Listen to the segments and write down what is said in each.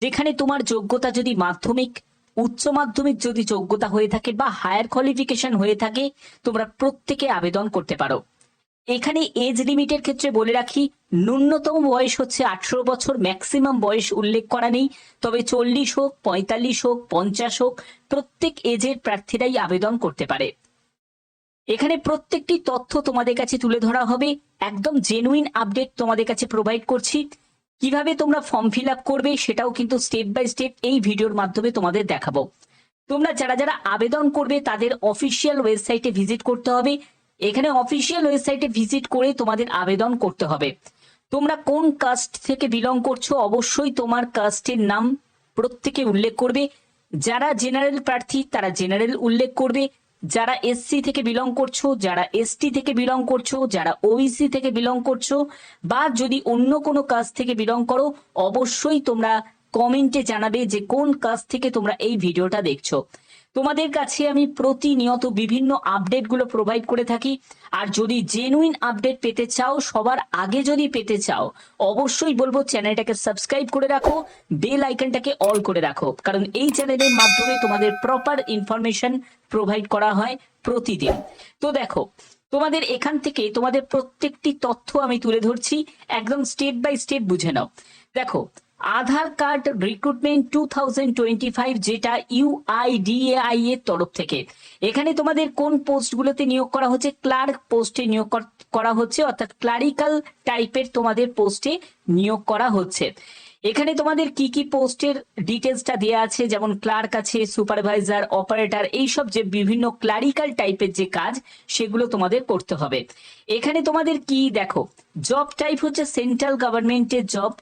যেখানে তোমার যোগ্যতা যদি মাধ্যমিক, উচ্চ মাধ্যমিক যদি যোগ্যতা হয়ে থাকে বা হায়ার কোয়ালিফিকেশন হয়ে থাকে, তোমরা প্রত্যেকে আবেদন করতে পারো। এখানে এজ লিমিটের ক্ষেত্রে বলে রাখি, ন্যূনতম বয়স হচ্ছে 18 বছর, ম্যাক্সিমাম বয়স উল্লেখ করা নেই। তবে 40 হোক, 45 হোক, 50 হোক, প্রত্যেক এজের প্রার্থীরাই আবেদন করতে পারে। এখানে প্রত্যেকটি তথ্য তোমাদের কাছে তুলে ধরা হবে, একদম জেনুইন আপডেট তোমাদের কাছে প্রোভাইড করছি। কিভাবে তোমরা ফর্ম ফিল আপ করবে সেটাও কিন্তু স্টেপ বাই স্টেপ এই ভিডিওর মাধ্যমে তোমাদের দেখাবো। তোমরা যারা যারা আবেদন করবে তাদের অফিসিয়াল ওয়েবসাইটে ভিজিট করতে হবে। এখানে অফিসিয়াল ওয়েবসাইটে ভিজিট করে তোমাদের আবেদন করতে হবে। তোমরা কোন কাস্ট থেকে বিলং করছো অবশ্যই তোমার কাস্টের নাম প্রত্যেকে উল্লেখ করবে। যারা জেনারেল প্রার্থী তারা জেনারেল উল্লেখ করবে। যারা এসসি থেকে বিলং করছো, যারা এসটি থেকে বিলং করছো, যারা ওবিসি থেকে বিলং করছো, বা যদি অন্য কোনো কাস্ট থেকে বিলং করো, অবশ্যই তোমরা কমেন্টে জানাবে যে কোন কাস্ট থেকে তোমরা এই ভিডিওটা দেখছো। তোমাদের কাছে আমি প্রতিনিয়ত বিভিন্ন আপডেটগুলো প্রোভাইড করে থাকি। আর যদি জেনুইন আপডেট পেতে চাও, সবার আগে যদি পেতে চাও, অবশ্যই বলবো চ্যানেলটাকে সাবস্ক্রাইব করে রাখো, বেল আইকনটাকে অল করে রাখো, কারণ এই চ্যানেলের মাধ্যমে তোমাদের প্রপার ইনফরমেশন প্রোভাইড করা হয় প্রতিদিন। তো দেখো, তোমাদের এখান থেকে তোমাদের প্রত্যেকটি তথ্য আমি তুলে ধরছি, একদম স্টেপ বাই স্টেপ বুঝে নাও। দেখো, আধার কার্ড রিক্রুটমেন্ট 2025, যেটা ইউআইডিএআই এর তরফ থেকে, এখানে তোমাদের কোন পোস্টগুলোতে নিয়োগ করা হচ্ছে? ক্লার্ক পোস্টে নিয়োগ করা হচ্ছে, অর্থাৎ ক্লারিক্যাল টাইপের তোমাদের পোস্টে নিয়োগ করা হচ্ছে। এখানে তোমাদের কি কি পোস্টের ডিটেলসটা দেওয়া আছে, যেমন ক্লার্ক আছে, সুপারভাইজার, অপারেটর, এইসব যে বিভিন্ন ক্লারিক্যাল টাইপের যে কাজ সেগুলো তোমাদের করতে হবে। এখানে তোমাদের কি দেখো, জব টাইপ হচ্ছে সেন্ট্রাল গভর্নমেন্টের জব।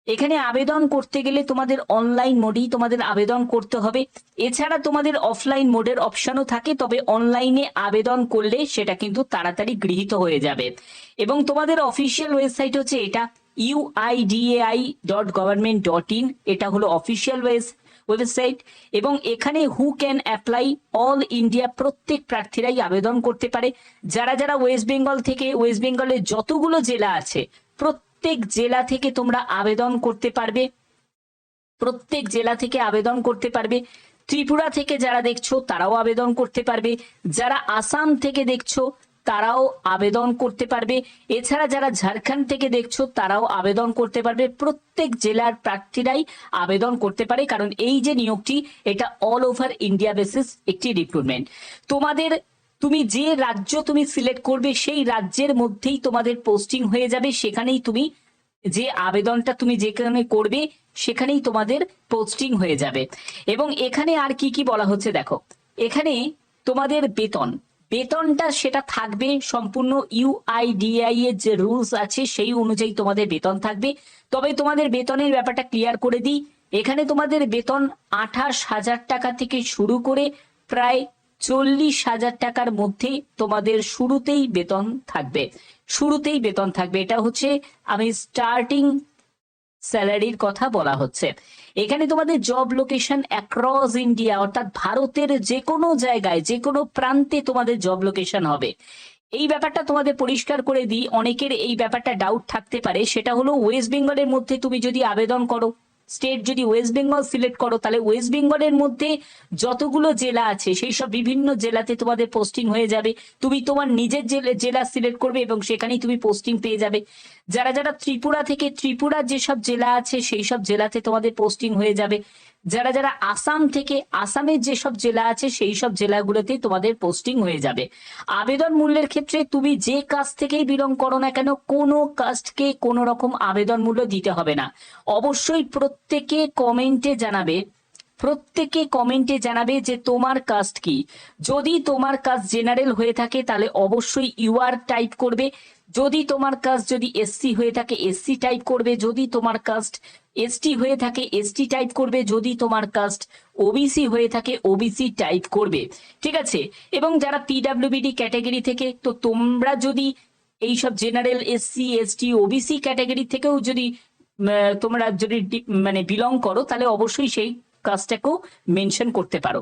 এখানে আবেদন করতে গেলে তোমাদের অনলাইন মোডেই তোমাদের আবেদন করতে হবে। এছাড়া তোমাদের অফলাইন মোডের অপশনও থাকে, তবে অনলাইনে আবেদন করলে সেটা কিন্তু তাড়াতাড়ি গৃহীত হয়ে যাবে। এবং তোমাদের অফিসিয়াল ওয়েবসাইট হচ্ছে এটা uidai.government.in, এটা হলো অফিসিয়াল ওয়েবসাইট। এবং এখানে who can apply, all India প্রত্যেক প্রার্থীরাই আবেদন করতে পারে। যারা যারা ওয়েস্ট বেঙ্গল থেকে, ওয়েস্ট বেঙ্গলের যতগুলো জেলা আছে প্রত্যেক জেলা থেকে তোমরা আবেদন করতে পারবে, প্রত্যেক জেলা থেকে আবেদন করতে পারবে। ত্রিপুরা থেকে যারা দেখছো তারাও আবেদন করতে পারবে, যারা আসাম থেকে দেখছো তারাও আবেদন করতে পারবে, এছাড়া যারা ঝাড়খণ্ড থেকে দেখছো তারাও আবেদন করতে পারবে। প্রত্যেক জেলার প্রার্থীরাই আবেদন করতে পারে, কারণ এই যে নিয়োগটি এটা অল ওভার ইন্ডিয়া বেসিস একটি রিক্রুটমেন্ট। তুমি যে রাজ্য তুমি সিলেক্ট করবে সেই রাজ্যের মধ্যেই তোমাদের পোস্টিং হয়ে যাবে, সেখানেই তুমি যে আবেদনটা তুমি যেখানে করবে সেখানেই তোমাদের পোস্টিং হয়ে যাবে। এবং এখানে আর কি কি বলা হচ্ছে দেখো, এখানে তোমাদের বেতনটা সেটা থাকবে সম্পূর্ণ ইউআইডিআই এর যে রুলস আছে সেই অনুযায়ী তোমাদের বেতন থাকবে। তবে তোমাদের বেতনের ব্যাপারটা ক্লিয়ার করে দিই, এখানে তোমাদের বেতন 28,000 টাকা থেকে শুরু করে প্রায় 40,000 টাকার মধ্যে তোমাদের শুরুতেই বেতন থাকবে। এটা হচ্ছে আমি স্টার্টিং স্যালারির কথা বলা হচ্ছে। এখানে তোমাদের জব লোকেশন অ্যাক্রস ইন্ডিয়া, অর্থাৎ ভারতের যে কোনো জায়গায় যে কোনো প্রান্তে তোমাদের জব লোকেশন হবে। এই ব্যাপারটা তোমাদের পরিষ্কার করে দিই, অনেকের এই ব্যাপারটা ডাউট থাকতে পারে, সেটা হলো ওয়েস্ট বেঙ্গলের মধ্যে তুমি যদি আবেদন করো, স্টেট যদি ওয়েস্ট বেঙ্গল সিলেক্ট করো, তাহলে ওয়েস্ট বেঙ্গলের মধ্যে যতগুলো জেলা আছে সেই সব বিভিন্ন জেলাতে তোমাদের পোস্টিং হয়ে যাবে। তুমি তোমার নিজের জেলা সিলেক্ট করবে এবং সেখানেই তুমি পোস্টিং পেয়ে যাবে। যারা যারা ত্রিপুরা থেকে, ত্রিপুরার যেসব জেলা আছে সেই সব জেলাতে তোমাদের পোস্টিং হয়ে যাবে। যারা যারা আসাম থেকে, আসামের যেসব জেলা আছে সেই সব জেলাগুলোতে তোমাদের পোস্টিং হয়ে যাবে। আবেদন মূল্যের ক্ষেত্রে তুমি যে কাস্ট থেকেই বিলং করো না কেন, কোনো কাস্টকে কোনো রকম আবেদন মূল্য দিতে হবে না। অবশ্যই প্রত্যেকে কমেন্টে জানাবে যে তোমার কাস্ট কি। যদি তোমার কাস্ট জেনারেল হয়ে থাকে তাহলে অবশ্যই ইউআর টাইপ করবে, যদি তোমার কাস্ট যদি এসসি হয়ে থাকে এসসি টাইপ করবে, যদি তোমার কাস্ট এসটি হয়ে থাকে এসটি টাইপ করবে, যদি তোমার কাস্ট ওবিসি হয়ে থাকে ওবিসি টাইপ করবে, ঠিক আছে। এবং যারা পিডাব্লিউবিডি ক্যাটাগরি থেকে, তো তোমরা যদি এইসব general SC ST OBC category থেকেও যদি তোমরা যদি মানে বিলং করো তাহলে অবশ্যই সেই কাজটাকেও মেনশন করতে পারো।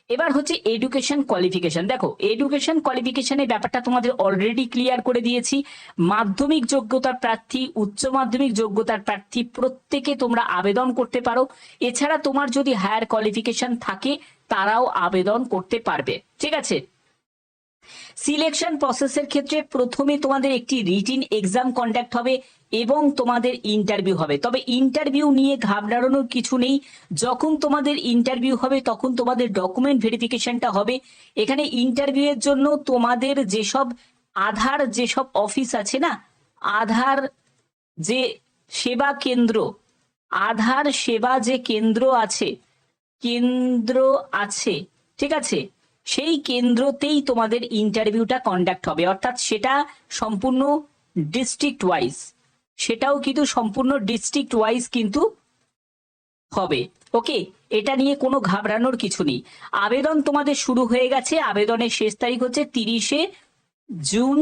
এবার হচ্ছে এডুকেশন কোয়ালিফিকেশন। দেখো এডুকেশন কোয়ালিফিকেশনের ব্যাপারটা তোমাদের অলরেডি ক্লিয়ার করে দিয়েছি। মাধ্যমিক যোগ্যতার প্রার্থী, উচ্চ মাধ্যমিক যোগ্যতার প্রার্থী প্রত্যেকে তোমরা আবেদন করতে পারো। এছাড়া তোমার যদি হায়ার কোয়ালিফিকেশন থাকে তারাও আবেদন করতে পারবে, ঠিক আছে। সিলেকশন প্রসেসের ক্ষেত্রে প্রথমে তোমাদের একটি রিটিন এক্সাম কন্ডাক্ট হবে এবং তোমাদের ইন্টারভিউ হবে। তবে ইন্টারভিউ নিয়ে ঘাবড়ানোর কিছু নেই। যখন তোমাদের ইন্টারভিউ হবে তখন তোমাদের ডকুমেন্ট ভেরিফিকেশনটা হবে। এখানে ইন্টারভিউ এর জন্য তোমাদের যেসব অফিস আছে না, আধার যে সেবা কেন্দ্র, আধার সেবা যে কেন্দ্র আছে, ঠিক আছে, সেই কেন্দ্রতেই তোমাদের ইন্টারভিউটা কন্ডাক্ট হবে। অর্থাৎ সেটা সম্পূর্ণ ডিস্ট্রিক্ট ওয়াইজ, কিন্তু হবে। ওকে, এটা নিয়ে কোনো ঘাবড়ানোর কিছু নেই। আবেদন তোমাদের শুরু হয়ে গেছে। আবেদনের শেষ তারিখ হচ্ছে 30শে জুন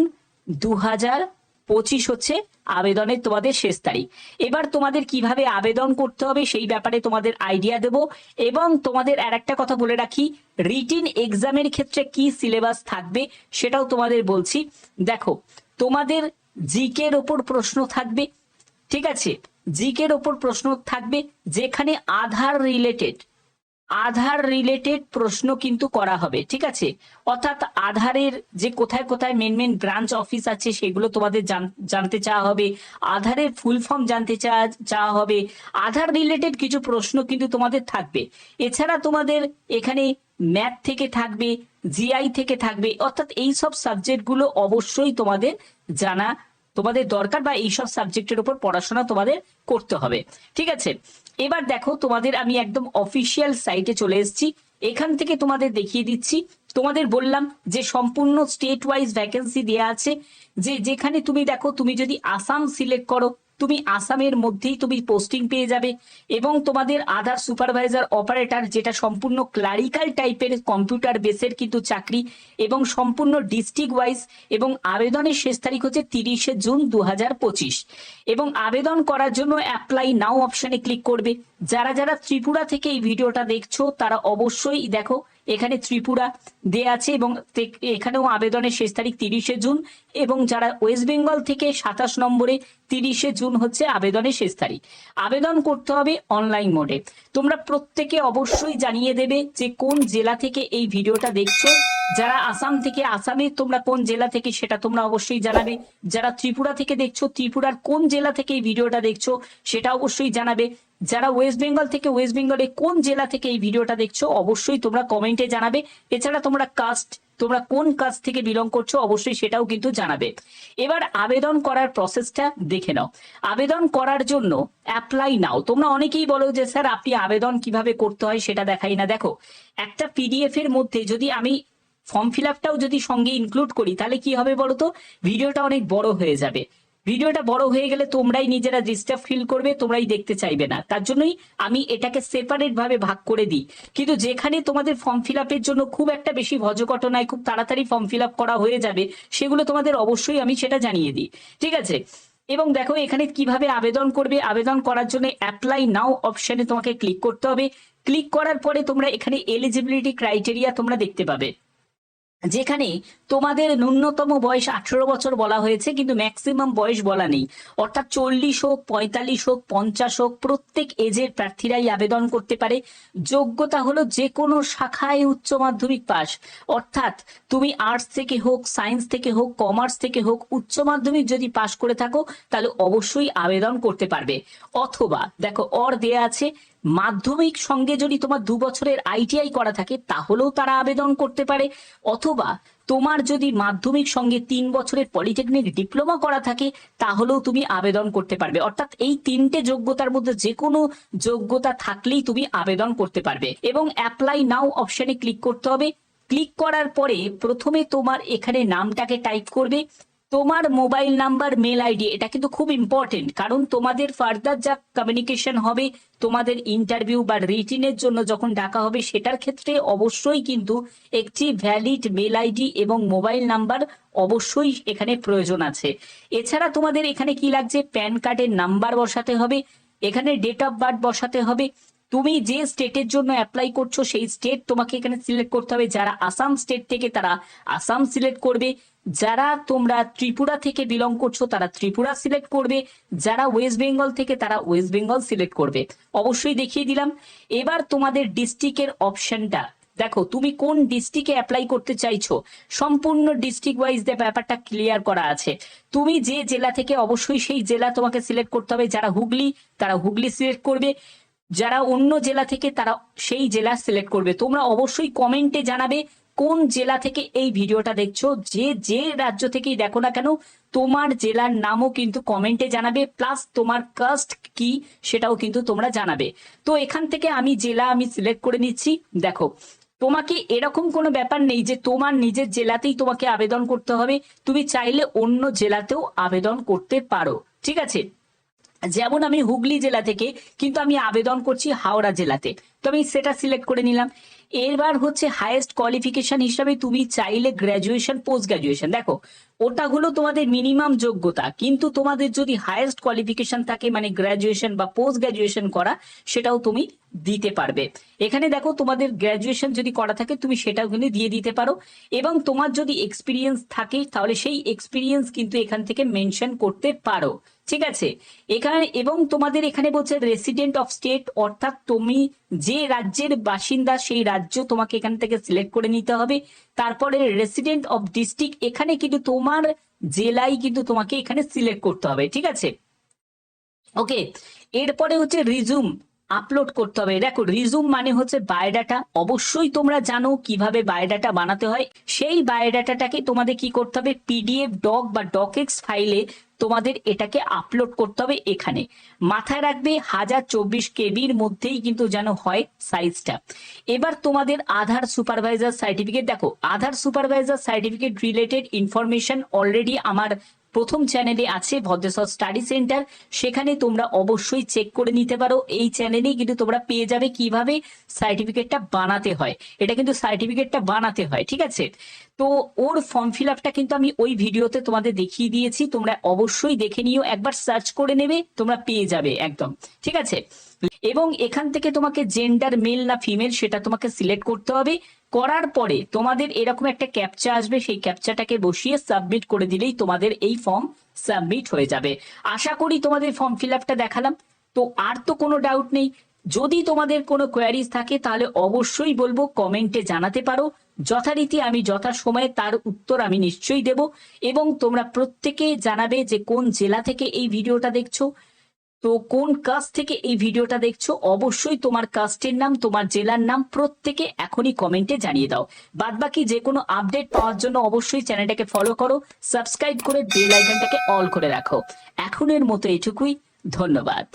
2025 হচ্ছে আবেদনের তোমাদের শেষ তারিখ। এবার তোমাদের কিভাবে আবেদন করতে হবে সেই ব্যাপারে তোমাদের আইডিয়া দেব। এবং তোমাদের আর একটা কথা বলে রাখি, রিটিন এক্সামের ক্ষেত্রে কি সিলেবাস থাকবে সেটাও তোমাদের বলছি। দেখো তোমাদের জিকের ওপর প্রশ্ন থাকবে, ঠিক আছে, জিকের ওপর প্রশ্ন থাকবে যেখানে আধার রিলেটেড প্রশ্ন কিন্তু করা হবে, ঠিক আছে। অর্থাৎ আধারের যে কোথায় কোথায় মেন ব্রাঞ্চ অফিস আছে সেগুলো তোমাদের জানতে চাওয়া হবে, আধারের ফুল ফর্ম জানতে চাওয়া হবে, আধার রিলেটেড কিছু প্রশ্ন কিন্তু তোমাদের থাকবে। এছাড়া তোমাদের এখানে ম্যাথ থেকে থাকবে, জিআই থেকে থাকবে। অর্থাৎ এই সব সাবজেক্টগুলো অবশ্যই তোমাদের দরকার, বা এইসব সাবজেক্টের উপর পড়াশোনা তোমাদের করতে হবে, ঠিক আছে। এবার দেখো তোমাদের আমি একদম অফিসিয়াল সাইটে চলে এসেছি। এখান থেকে তোমাদের দেখিয়ে দিচ্ছি। তোমাদের বললাম যে সম্পূর্ণ স্টেট ওয়াইজ ভ্যাকেন্সি দেওয়া আছে। যেখানে তুমি দেখো, তুমি যদি আসাম সিলেক্ট করো তুমি আসামের মধ্যেই তুমি পোস্টিং পেয়ে যাবে। এবং তোমাদের আধার সুপারভাইজার অপারেটর, যেটা সম্পূর্ণ ক্লারিক্যাল টাইপের কম্পিউটার বেসের কিন্তু চাকরি, এবং সম্পূর্ণ ডিস্ট্রিক্ট ওয়াইজ। এবং আবেদনের শেষ তারিখ হচ্ছে 30শে জুন 2025। এবং আবেদন করার জন্য অ্যাপ্লাই নাও অপশনে ক্লিক করবে। যারা ত্রিপুরা থেকে এই ভিডিওটা দেখছো তারা অবশ্যই দেখো এখানে ত্রিপুরা দেয়া আছে, এবং এখানেও আবেদনের শেষ তারিখ 30শে জুন। এবং যারা ওয়েস্ট বেঙ্গল থেকে 27 নম্বরে 30শে জুন হচ্ছে আবেদনের শেষ তারিখ। আবেদন করতে হবে অনলাইন মোডে। তোমরা প্রত্যেকে অবশ্যই জানিয়ে দেবে যে কোন জেলা থেকে এই ভিডিওটা দেখছো। যারা আসাম থেকে, আসামে তোমরা কোন জেলা থেকে সেটা তোমরা অবশ্যই জানাবে। যারা ত্রিপুরা থেকে দেখছো, ত্রিপুরার কোন জেলা থেকে এই ভিডিওটা দেখছো সেটা অবশ্যই জানাবে। যারা ওয়েস্ট বেঙ্গল থেকে, ওয়েস্ট বেঙ্গলে কোন জেলা থেকে এই ভিডিওটা দেখছো অবশ্যই তোমরা কমেন্টে জানাবে। এছাড়া তোমরা কোন কাস্ট থেকে বিলং করছো অবশ্যই সেটাও কিন্তু জানাবে। এবার আবেদন করার প্রসেসটা দেখে নাও। আবেদন করার জন্য অ্যাপ্লাই নাও। তোমরা অনেকেই বলো যে স্যার আপনি আবেদন কিভাবে করতে হয় সেটা দেখাই না। দেখো একটা পিডিএফ এর মধ্যে যদি আমি ফর্ম ফিল আপটাও যদি সঙ্গে ইনক্লুড করি তাহলে কি হবে বলতো, ভিডিওটা অনেক বড় হয়ে যাবে। ভিডিওটা বড় হয়ে গেলে তোমরাই নিজেরা ডিস্টার্ব ফিল করবে, তোমরাই দেখতে চাইবে না। তার জন্যই আমি এটাকে সেপারেট ভাবে ভাগ করে দিই। কিন্তু যেখানে তোমাদের ফর্ম ফিল আপের জন্য খুব একটা বেশি ভজঘটনায় খুব তাড়াতাড়ি ফর্ম ফিল আপ করা হয়ে যাবে, সেগুলো তোমাদের অবশ্যই আমি সেটা জানিয়ে দিই, ঠিক আছে। এবং দেখো এখানে কিভাবে আবেদন করবে। আবেদন করার জন্য অ্যাপ্লাই নাও অপশনে তোমাকে ক্লিক করতে হবে। ক্লিক করার পরে তোমরা এখানে এলিজিবিলিটি ক্রাইটেরিয়া তোমরা দেখতে পাবে, যেখানে তোমাদের ন্যূনতম বয়স 18 বছর বলা হয়েছে, কিন্তু ম্যাক্সিমাম বয়স বলা নেই। অর্থাৎ 40 হোক, 45 হোক, 50 হোক, প্রত্যেক এজের প্রার্থীরাই আবেদন করতে পারে। যোগ্যতা হলো যে কোনো শাখায় উচ্চ মাধ্যমিক পাস। অর্থাৎ তুমি আর্টস থেকে হোক, সায়েন্স থেকে হোক, কমার্স থেকে হোক, উচ্চ মাধ্যমিক যদি পাস করে থাকো তাহলে অবশ্যই আবেদন করতে পারবে। অথবা দেখো দেয়া আছে, মাধ্যমিক সঙ্গে যদি তোমার 2 বছরের আইটিআই করা থাকে তাহলেও তারা আবেদন করতে পারে। অথবা তোমার যদি মাধ্যমিক সঙ্গে 3 বছরের পলিটেকনিক ডিপ্লোমা করা থাকে তাহলেও তুমি আবেদন করতে পারবে। অর্থাৎ এই 3টে যোগ্যতার মধ্যে যে কোনো যোগ্যতা থাকলেই তুমি আবেদন করতে পারবে। এবং অ্যাপ্লাই নাও অপশনে ক্লিক করতে হবে। ক্লিক করার পরে প্রথমে তোমার এখানে নামটাকে টাইপ করবে, তোমার মোবাইল নাম্বার, মেল আইডি, এটা কিন্তু খুব ইম্পর্টেন্ট। কারণ তোমাদের ফার্দার যা কমিউনিকেশন হবে, তোমাদের ইন্টারভিউ বা রিটিনের জন্য যখন ডাকা হবে সেটার ক্ষেত্রে অবশ্যই কিন্তু একটি ভ্যালিড মেল আইডি এবং মোবাইল নাম্বার অবশ্যই এখানে প্রয়োজন আছে। এছাড়া তোমাদের এখানে কি লাগছে, প্যান কার্ডের নাম্বার বসাতে হবে, এখানে ডেট অফ বার্থ বসাতে হবে, তুমি যে স্টেটের জন্য অ্যাপ্লাই করছো সেই স্টেট তোমাকে এখানে সিলেক্ট করতে হবে। যারা আসাম স্টেট থেকে তারা আসাম সিলেক্ট করবে, যারা তোমরা ত্রিপুরা থেকে বিলং করছো তারা ত্রিপুরা সিলেক্ট করবে, যারা ওয়েস্ট বেঙ্গল থেকে তারা ওয়েস্ট বেঙ্গল সিলেক্ট করবে। অবশ্যই দেখিয়ে দিলাম। এবার তোমাদের ডিস্ট্রিক্টের অপশনটা দেখো, তুমি কোন ডিস্ট্রিক্টে অ্যাপ্লাই করতে চাইছো, সম্পূর্ণ ডিস্ট্রিক্ট ওয়াইজ ব্যাপারটা ক্লিয়ার করা আছে। তুমি যে জেলা থেকে অবশ্যই সেই জেলা তোমাকে সিলেক্ট করতে হবে। যারা হুগলি তারা হুগলি সিলেক্ট করবে, যারা অন্য জেলা থেকে তারা সেই জেলা সিলেক্ট করবে। তোমরা অবশ্যই কমেন্টে জানাবে কোন জেলা থেকে এই ভিডিওটা দেখছো, যে রাজ্য থেকেই দেখো না কেন তোমার জেলার নামও কিন্তু কমেন্টে জানাবে, প্লাস তোমার কাস্ট কি সেটাও কিন্তু তোমরা জানাবে। তো এখান থেকে আমি জেলা সিলেক্ট করে নিচ্ছি। দেখো, তোমাকে এরকম কোনো ব্যাপার নেই যে তোমার নিজের জেলাতেই তোমাকে আবেদন করতে হবে, তুমি চাইলে অন্য জেলাতেও আবেদন করতে পারো, ঠিক আছে। যেমন আমি হুগলি জেলা থেকে, কিন্তু আমি আবেদন করছি হাওড়া জেলাতে, তো আমি সেটা সিলেক্ট করে নিলাম। এবার হচ্ছে হাইয়েস্ট কোয়ালিফিকেশন হিসাবে তুমি চাইলে গ্র্যাজুয়েশন, পোস্ট গ্র্যাজুয়েশন, দেখো ওটা হলো তোমাদের মিনিমাম যোগ্যতা, কিন্তু তোমাদের যদি হাইয়েস্ট কোয়ালিফিকেশন থাকে মানে গ্র্যাজুয়েশন বা পোস্ট গ্র্যাজুয়েশন করা, সেটাও তুমি দিতে পারবে। এখানে দেখো তোমাদের গ্র্যাজুয়েশন যদি করা থাকে তুমি সেটাও কিন্তু দিয়ে দিতে পারো, এবং তোমার যদি এক্সপিরিয়েন্স থাকে তাহলে সেই এক্সপিরিয়েন্স কিন্তু এখান থেকে মেনশন করতে পারো, ঠিক আছে। এখানে এবং তোমাদের এখানে বলছে রেসিডেন্ট অফ স্টেট, অর্থাৎ তুমি যে রাজ্যের বাসিন্দা সেই রাজ্য তোমাকে এখান থেকে সিলেক্ট করে নিতে হবে। তারপরে রেসিডেন্ট অফ ডিস্ট্রিক্ট, এখানে কিন্তু তোমার জেলাই কিন্তু তোমাকে এখানে সিলেক্ট করতে হবে, ঠিক আছে। ওকে, এরপরে হচ্ছে রিজুম আপলোড করতে হবে। দেখো, রিজুম মানে হচ্ছে বায়োডাটা। অবশ্যই তোমরা জানো কিভাবে বায়োডাটা বানাতে হয়। সেই বায়োডাটাটাকে তোমাদের কি করতে হবে, পিডিএফ, ডক বা ডকেক্স ফাইলে তোমাদের এটাকে আপলোড করতে হবে। এখানে মাথায় রাখবে 1024 কেবির মধ্যেই কিন্তু যেন হয় সাইজটা। এবার তোমাদের আধার সুপারভাইজার সার্টিফিকেট, দেখো Aadhaar supervisor certificate related information already আমার প্রথম চ্যানেলে আছে, ভদ্রেশ্বর স্টাডি সেন্টার, সেখানে তোমরা অবশ্যই চেক করে নিতে পারো। এই চ্যানেলেই কিন্তু তোমরা পেয়ে যাবে কিভাবে সার্টিফিকেটটা বানাতে হয়। এটা কিন্তু সার্টিফিকেটটা বানাতে হয়, ঠিক আছে। তো ওর ফর্ম ফিল আপটা কিন্তু আমি ওই ভিডিওতে তোমাদের দেখিয়ে দিয়েছি, তোমরা অবশ্যই দেখে নিও, একবার সার্চ করে নেবে, তোমরা পেয়ে যাবে একদম, ঠিক আছে। এবং এখান থেকে তোমাকে জেন্ডার মেল না ফিমেল সেটা তোমাকে সিলেক্ট করতে হবে। করার পরে তোমাদের এরকম একটা ক্যাপচা আসবে, সেই ক্যাপচাটাকে বসিয়ে সাবমিট করে দিলেই তোমাদের এই ফর্ম সাবমিট হয়ে যাবে। আশা করি তোমাদের ফর্ম ফিল আপটা দেখালাম, তো আর তো কোনো ডাউট নেই। যদি তোমাদের কোনো কোয়ারিজ থাকে তাহলে অবশ্যই বলবো, কমেন্টে জানাতে পারো, যথারীতি আমি যথাসময়ে তার উত্তর আমি নিশ্চয়ই দেব। এবং তোমরা প্রত্যেকে জানাবে যে কোন জেলা থেকে এই ভিডিওটা দেখছো, তো কোন কাস্ট থেকে এই ভিডিওটা দেখছো, অবশ্যই তোমার কাস্টের নাম, তোমার জেলার নাম প্রত্যেকে এখনই কমেন্টে জানিয়ে দাও। বাদবাকি যে কোনো আপডেট পাওয়ার জন্য অবশ্যই চ্যানেলটাকে ফলো করো, সাবস্ক্রাইব করে বেল আইকনটাকে অল করে রাখো। এখনের মতো এটুকুই, ধন্যবাদ।